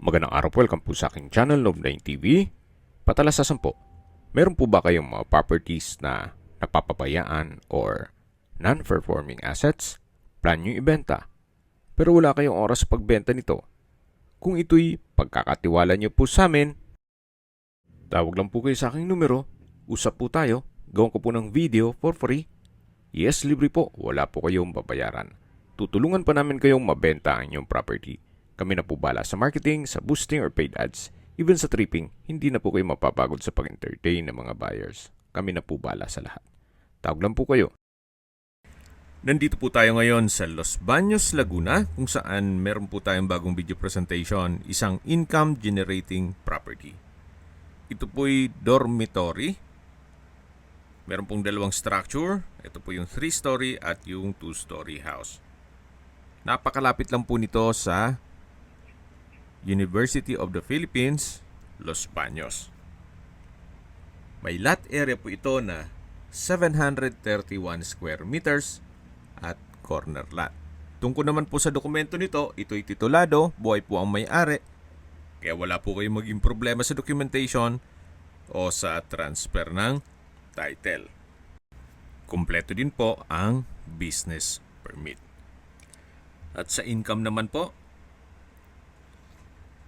Magandang araw po, welcome po sa aking channel, Love9 TV. Patalasasan po, meron po ba kayong mga properties na napapabayaan or non-performing assets? Plan nyo ibenta, pero wala kayong oras sa pagbenta nito. Kung ito'y pagkakatiwala nyo po sa amin, tawag lang po kayo sa aking numero, usap po tayo, gawin ko po ng video for free. Yes, libre po, wala po kayong babayaran. Tutulungan pa namin kayong mabenta ang inyong property. Kami na po bala sa marketing, sa boosting or paid ads. Even sa tripping, hindi na po kayo mapapagod sa pag-entertain ng mga buyers. Kami na po bala sa lahat. Tawag lang po kayo. Nandito po tayo ngayon sa Los Baños, Laguna, kung saan meron po tayong bagong video presentation, isang income generating property. Ito po'y dormitory. Meron pong dalawang structure. Ito po yung 3-story at yung 2-story house. Napakalapit lang po nito sa University of the Philippines, Los Baños. May lot area po ito na 731 square meters at corner lot. Tungkol naman po sa dokumento nito, ito'y titulado, buhay po ang may-ari, kaya wala po kayong maging problema sa documentation o sa transfer ng title. Kompleto din po ang business permit. At sa income naman po,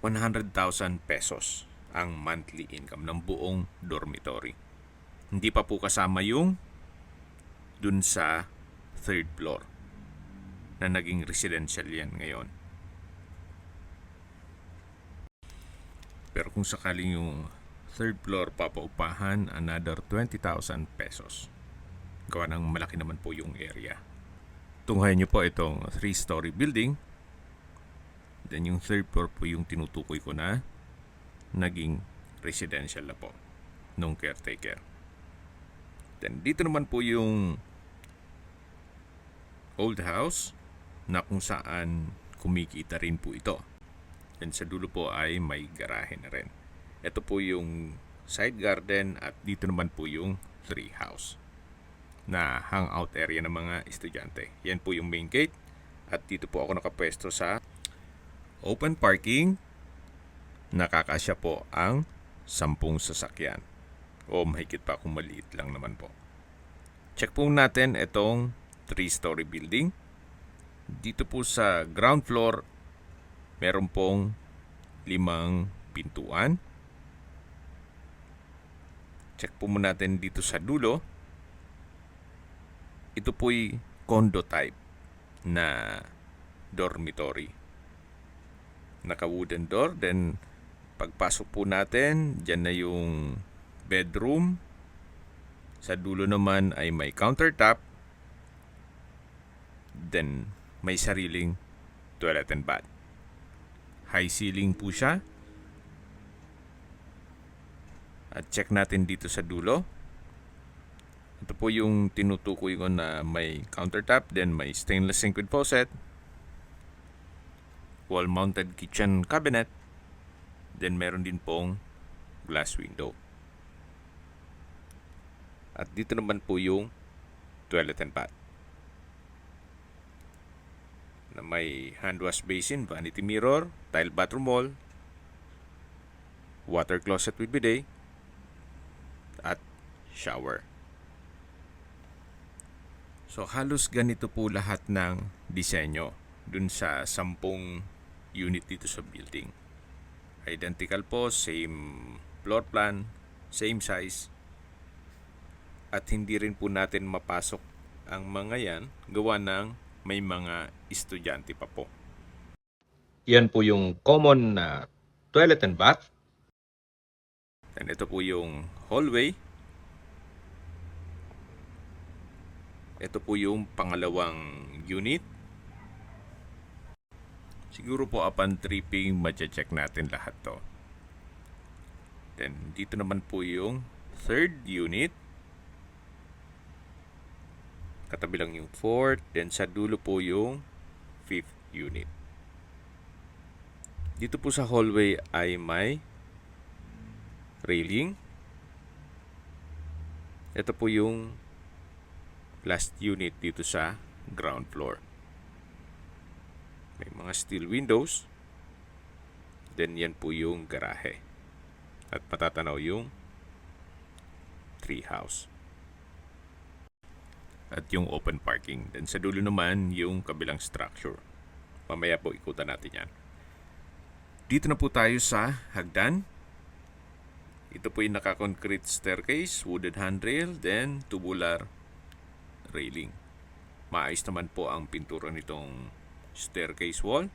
100,000 pesos ang monthly income ng buong dormitory. Hindi pa po kasama yung dun sa 3rd floor na naging residential yan ngayon. Pero kung sakaling yung 3rd floor papaupahan, another 20,000 pesos. Gawa ng malaki naman po yung area. Tunghayan nyo po itong 3-story building. Then yung 3rd floor po yung tinutukoy ko na naging residential na po nung caretaker. Then dito naman po yung old house na kung saan kumikita rin po ito. Then sa dulo po ay may garahe na rin. Ito po yung side garden at dito naman po yung tree house na hangout area ng mga estudyante. Yan po yung main gate at dito po ako nakapwesto sa open parking. Nakakasya po ang 10 sasakyan. O mahigit pa kung maliit lang naman po. Check po natin itong 3-story building. Dito po sa ground floor, meron pong 5 pintuan. Check po muna natin dito sa dulo. Ito po'y condo type na dormitory. Naka-wooden door. Then, pagpasok po natin, dyan na yung bedroom. Sa dulo naman ay may countertop. Then, may sariling toilet and bath. High ceiling po siya. At check natin dito sa dulo. Ito po yung tinutukoy ko na may countertop. Then, may stainless sink with faucet. Wall-mounted kitchen cabinet. Then meron din pong glass window. At dito naman po yung toilet and bath na may hand wash basin, vanity mirror, tile bathroom wall, water closet with bidet, at shower. So halos ganito po lahat ng disenyo dun sa 10 unit dito sa building. Identical po, same floor plan, same size. At hindi rin po natin mapasok ang mga yan gawa ng may mga estudyante pa po. Yan po yung common na toilet and bath. And ito po yung hallway. Ito po yung pangalawang unit. Siguro po upon tripping, ma-check natin lahat to. Then, dito naman po yung 3rd unit. Katabi lang yung 4th. Then, sa dulo po yung 5th unit. Dito po sa hallway ay may railing. Ito po yung last unit dito sa ground floor. May mga steel windows. Then yan po yung garahe. At matatanaw yung treehouse. At yung open parking. Then sa dulo naman yung kabilang structure. Mamaya po ikutan natin yan. Dito na po tayo sa hagdan. Ito po yung naka-concrete staircase, wooden handrail, then tubular railing. Maayos naman po ang pintura nitong staircase wall.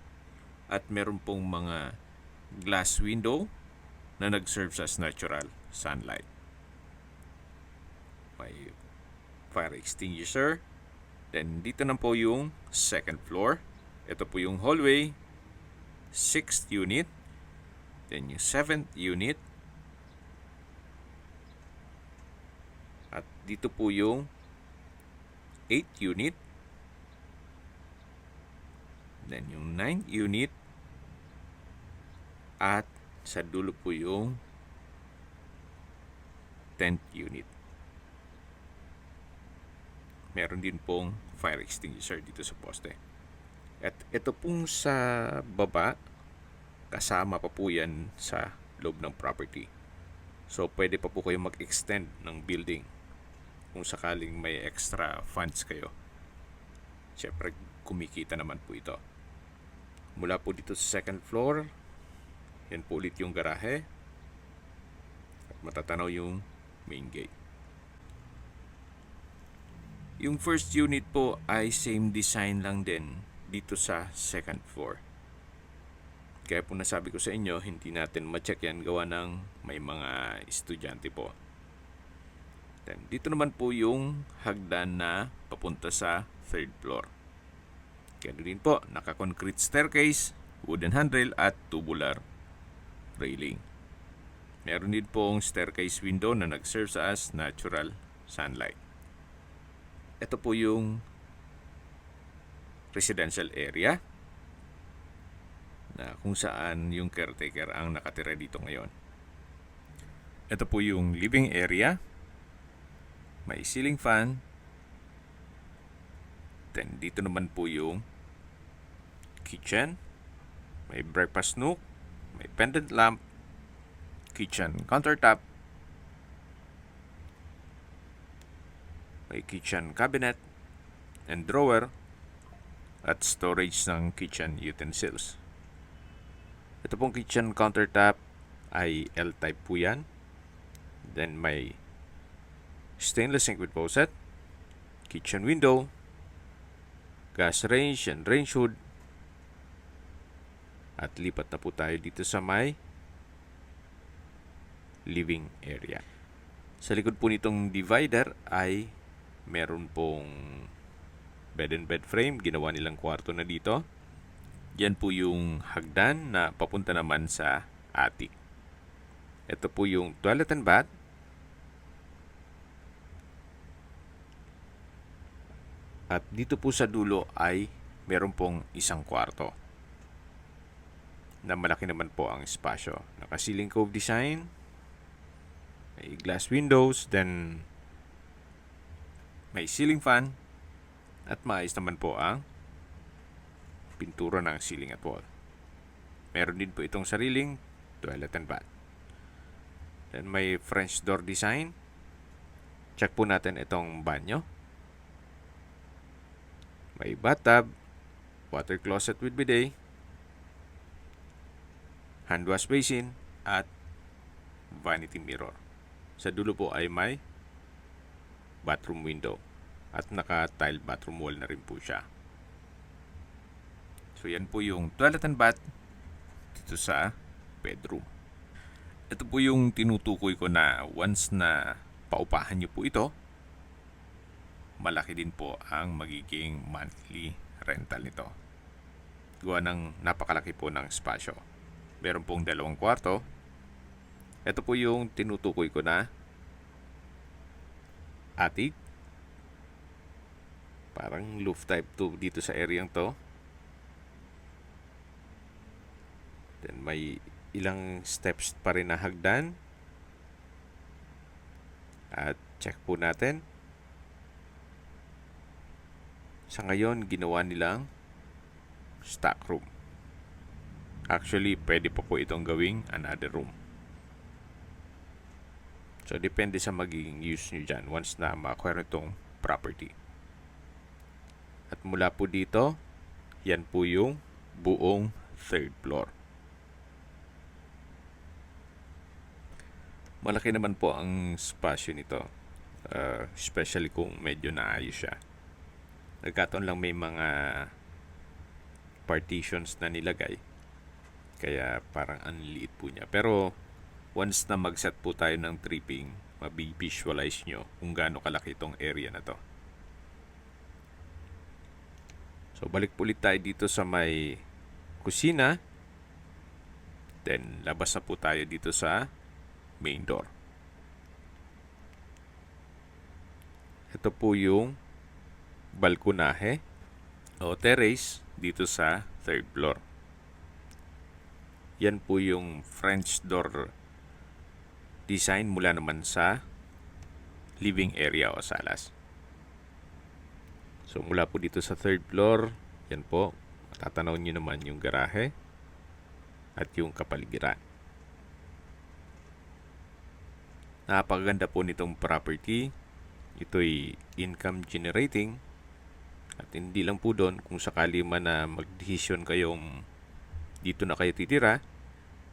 At meron pong mga glass window na nag-serve as natural sunlight. May fire extinguisher. Then dito na po yung second floor. Ito po yung hallway, 6th unit. Then yung 7th unit. At dito po yung 8th unit. Then yung 9th unit. At sa dulo po yung 10th unit. Meron din pong fire extinguisher dito sa poste. At ito pong sa baba, kasama pa po yan sa loob ng property. So, pwede pa po kayo mag-extend ng building kung sakaling may extra funds kayo. Siyempre, kumikita naman po ito. Mula po dito sa second floor, yan po ulit yung garahe. At matatanaw yung main gate. Yung first unit po ay same design lang din dito sa second floor. Kaya po nasabi ko sa inyo, hindi natin ma-check yan gawa ng may mga estudyante po. Then, dito naman po yung hagdan na papunta sa third floor. Kaya din po, naka-concrete staircase, wooden handrail at tubular railing. Meron din pong staircase window na nag-serve as natural sunlight. Ito po yung residential area na kung saan yung caretaker ang nakatira dito ngayon. Ito po yung living area. May ceiling fan. Then dito naman po yung kitchen. May breakfast nook. May pendant lamp. Kitchen countertop. May kitchen cabinet and drawer. At storage ng kitchen utensils. Ito pong kitchen countertop ay L-type po yan. Then may stainless sink with faucet, kitchen window, gas range and range hood. At lipat na po tayo dito sa may living area. Sa likod po nitong divider ay meron pong bed and bed frame. Ginawa nilang kwarto na dito. Yan po yung hagdan na papunta naman sa attic. Ito po yung toilet and bath. At dito po sa dulo ay meron pong isang kwarto. Na malaki naman po ang espasyo. Naka-ceiling cove design. May glass windows. Then may ceiling fan. At maayos naman po ang pintura ng ceiling at wall. Meron din po itong sariling toilet and bath. Then may French door design. Check po natin itong banyo. May bathtub, water closet with bidet, hand wash basin, at vanity mirror. Sa dulo po ay may bathroom window. At naka-tile bathroom wall na rin po siya. So yan po yung toilet and bath dito sa bedroom. Ito po yung tinutukoy ko na once na paupahan nyo po ito, malaki din po ang magiging monthly rental nito. Gawa ng napakalaki po ng espasyo. Meron pong 2 kwarto. Ito po yung tinutukoy ko na attic. Parang roof type 2 dito sa area to. Then may ilang steps pa rin na hagdan. At check po natin. Sa ngayon, ginawa nilang stock room. Actually, pwede pa po itong gawing another room. So, depende sa magiging use nyo dyan once na ma-acquire itong property. At mula po dito, yan po yung buong third floor. Malaki naman po ang spasyo nito. Especially kung medyo naayos siya. Nagkataon lang may mga partitions na nilagay. Kaya parang anliit po niya. Pero once na mag-set po tayo ng tripping, mabi-visualize nyo kung gaano kalaki itong area na to. So balik po ulit tayo dito sa may kusina. Then labas na po tayo dito sa main door. Ito po yung balkonahe o terrace dito sa third floor. Yan po yung French door design mula naman sa living area o salas. So mula po dito sa third floor, yan po, matatanaw nyo naman yung garahe at yung kapaligiran. Napakaganda po nitong property. Ito'y income generating. At hindi lang po doon, kung sakali man na mag-decision kayong dito na kayo titira,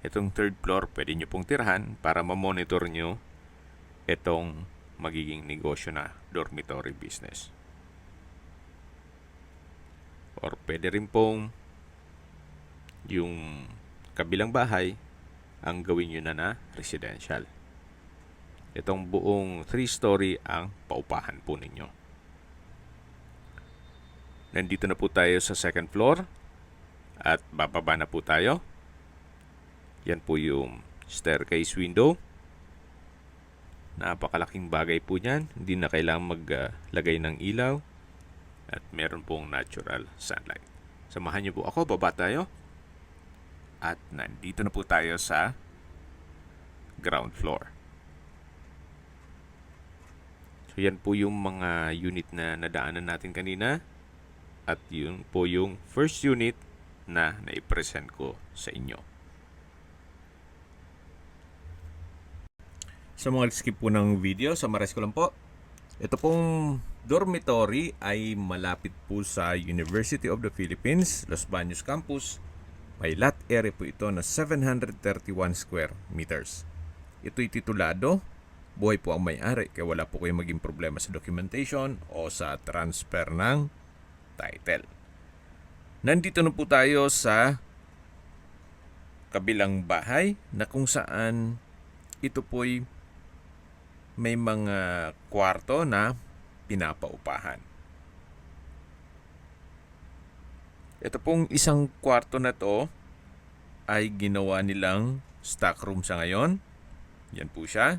itong third floor pwede nyo pong tirahan para ma-monitor nyo itong magiging negosyo na dormitory business. Or pwede rin pong yung kabilang bahay ang gawin nyo na residential. Itong buong 3-story ang paupahan po ninyo. Nandito na po tayo sa second floor at bababa na po tayo. Yan po yung staircase window. Napakalaking bagay po yan. Hindi na kailangan maglagay ng ilaw at meron pong natural sunlight. Samahan niyo po ako, baba tayo. At nandito na po tayo sa ground floor. So yan po yung mga unit na nadaanan natin kanina. At yun po yung first unit na naipresent ko sa inyo. Sa mga skip po ng video, summarize ko lang po. Ito pong dormitory ay malapit po sa University of the Philippines, Los Baños Campus. May lot area po ito na 731 square meters. Ito'y titulado. Buhay po ang may-ari kaya wala po kayong maging problema sa documentation o sa transfer ng title. Nandito na po tayo sa kabilang bahay na kung saan ito po'y may mga kwarto na pinapaupahan. Ito pong isang kwarto na to ay ginawa nilang stock room sa ngayon. Yan po siya.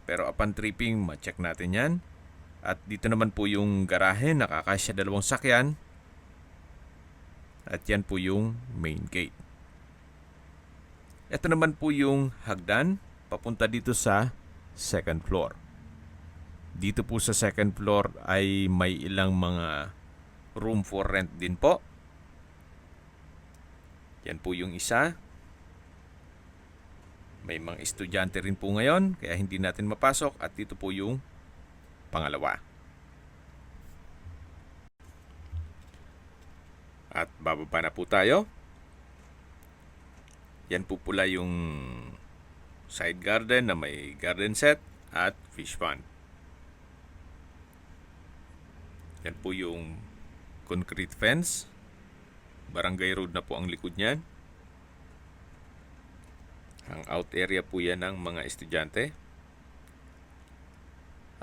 Pero upon tripping, ma-check natin yan. At dito naman po yung garahe, nakakasya 2 sakyan. At yan po yung main gate. Ito naman po yung hagdan, papunta dito sa second floor. Dito po sa second floor ay may ilang mga room for rent din po. Yan po yung isa. May mga estudyante rin po ngayon, kaya hindi natin mapasok. At dito po yung pangalawa. At bababa na po tayo. Yan po pula yung side garden na may garden set at fish pond. Yan po yung concrete fence. Barangay road na po ang likod niyan. Ang out area po yan ng mga estudyante.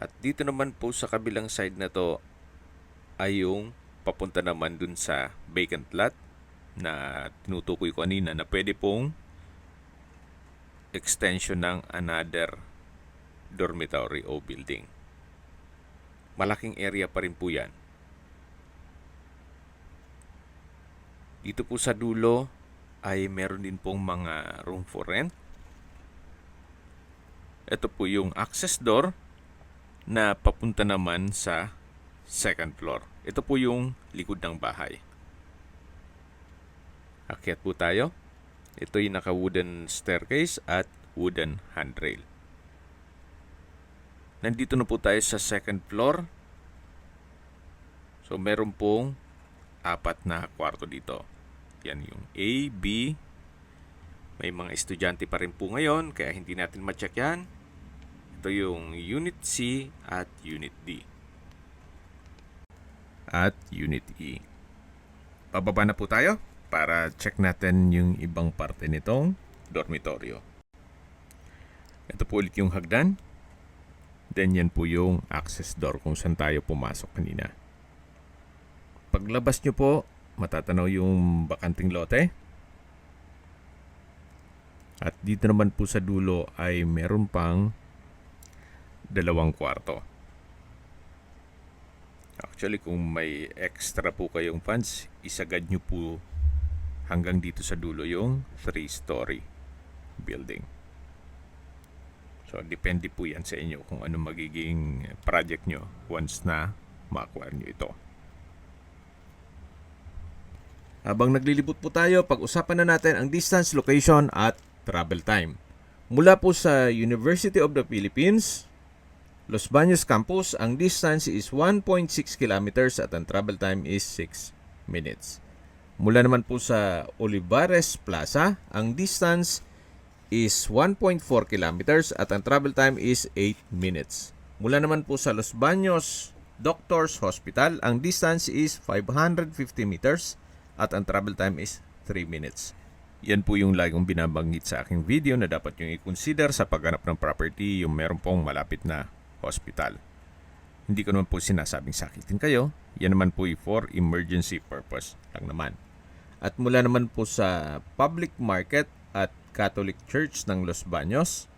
At dito naman po sa kabilang side na to ay yung papunta naman dun sa vacant lot na tinutukoy ko kanina na pwede pong extension ng another dormitory o building. Malaking area pa rin po yan. Dito po sa dulo ay meron din pong mga room for rent. Ito po yung access door na papunta naman sa second floor. Ito po yung likod ng bahay. Akyat po tayo. Ito'y naka-wooden staircase at wooden handrail. Nandito na po tayo sa second floor. So, meron pong 4 na kwarto dito. Yan yung A, B. May mga estudyante pa rin po ngayon, kaya hindi natin ma-check yan. Ito yung Unit C at Unit D. At Unit E. Pababa na po tayo para check natin yung ibang parte nitong dormitoryo. Ito po ulit yung hagdan. Then yan po yung access door kung saan tayo pumasok kanina. Paglabas nyo po, matatanaw yung bakanting lote. At dito naman po sa dulo ay meron pang 2 kwarto. Actually, kung may extra po kayong funds, isagad nyo po hanggang dito sa dulo yung 3-story building. So, depende po yan sa inyo kung ano magiging project nyo once na ma-acquire nyo ito. Habang naglilibot po tayo, pag-usapan na natin ang distance, location at travel time. Mula po sa University of the Philippines, Los Baños Campus, ang distance is 1.6 kilometers at ang travel time is 6 minutes. Mula naman po sa Olivares Plaza, ang distance is 1.4 kilometers at ang travel time is 8 minutes. Mula naman po sa Los Baños Doctors Hospital, ang distance is 550 meters at ang travel time is 3 minutes. Yan po yung laging binabanggit sa aking video na dapat yung i-consider sa paghanap ng property, yung meron pong malapit na hospital. Hindi ko naman po sinasabing sakitin kayo. Yan naman po for emergency purpose lang naman. At mula naman po sa public market at Catholic Church ng Los Baños,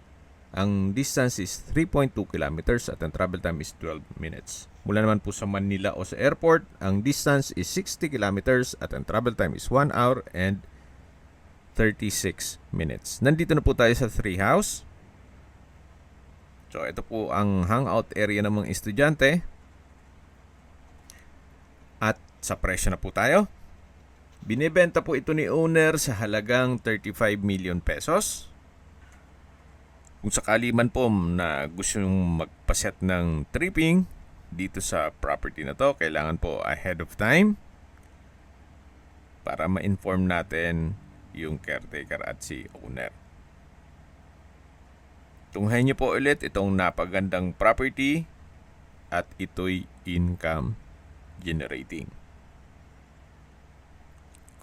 ang distance is 3.2 kilometers at ang travel time is 12 minutes. Mula naman po sa Manila o sa airport, ang distance is 60 kilometers at ang travel time is 1 hour and 36 minutes. Nandito na po tayo sa Tree House. So, ito po ang hangout area ng mga estudyante. At sa presyo na po tayo. Binibenta po ito ni owner sa halagang 35 million pesos. Kung sakali man po na gusto nyong magpaset ng tripping dito sa property na to, kailangan po ahead of time para ma-inform natin yung caretaker at si owner. Tunghayin niyo po ulit itong napagandang property at ito'y income generating.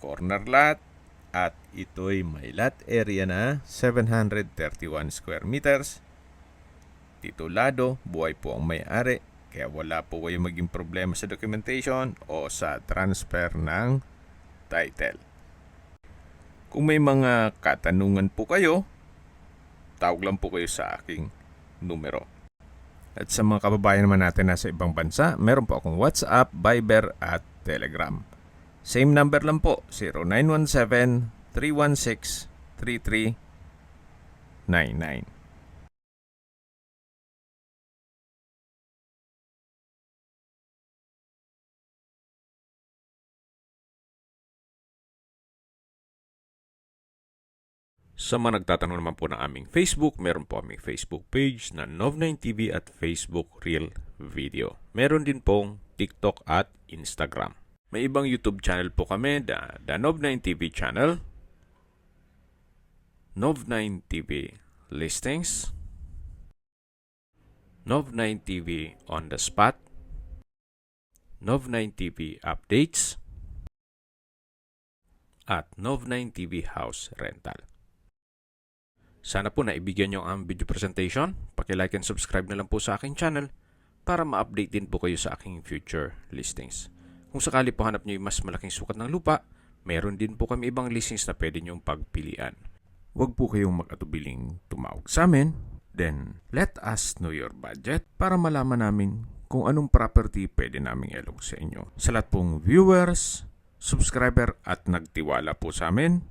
Corner lot at ito'y may lot area na 731 square meters. Titulado, buhay po ang may-ari, kaya wala po kayong maging problema sa documentation o sa transfer ng title. Kung may mga katanungan po kayo, tawag lang po kayo sa aking numero. At sa mga kababayan naman natin nasa ibang bansa, meron po akong WhatsApp, Viber at Telegram. Same number lang po, 0917-316-3399. Sa mga nagtatanong naman po ng aming Facebook, meron po aming Facebook page na Nov9TV at Facebook Real Video. Meron din pong TikTok at Instagram. May ibang YouTube channel po kami, the Nov9TV channel, Nov9TV Listings, Nov9TV On The Spot, Nov9TV Updates, at Nov9TV House Rental. Sana po naibigyan nyo ang video presentation. Paki-like and subscribe na lang po sa aking channel para ma-update din po kayo sa aking future listings. Kung sakali po hanap nyo yung mas malaking sukat ng lupa, meron din po kami ibang listings na pwede nyong pagpilian. Huwag po kayong mag-atubiling tumawag sa amin. Then, let us know your budget para malaman namin kung anong property pwede naming ilog sa inyo. Sa lahat pong viewers, subscriber at nagtiwala po sa amin,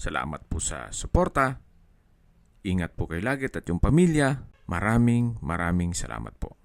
salamat po sa suporta. Ingat po kayo lagi at yung pamilya. Maraming salamat po.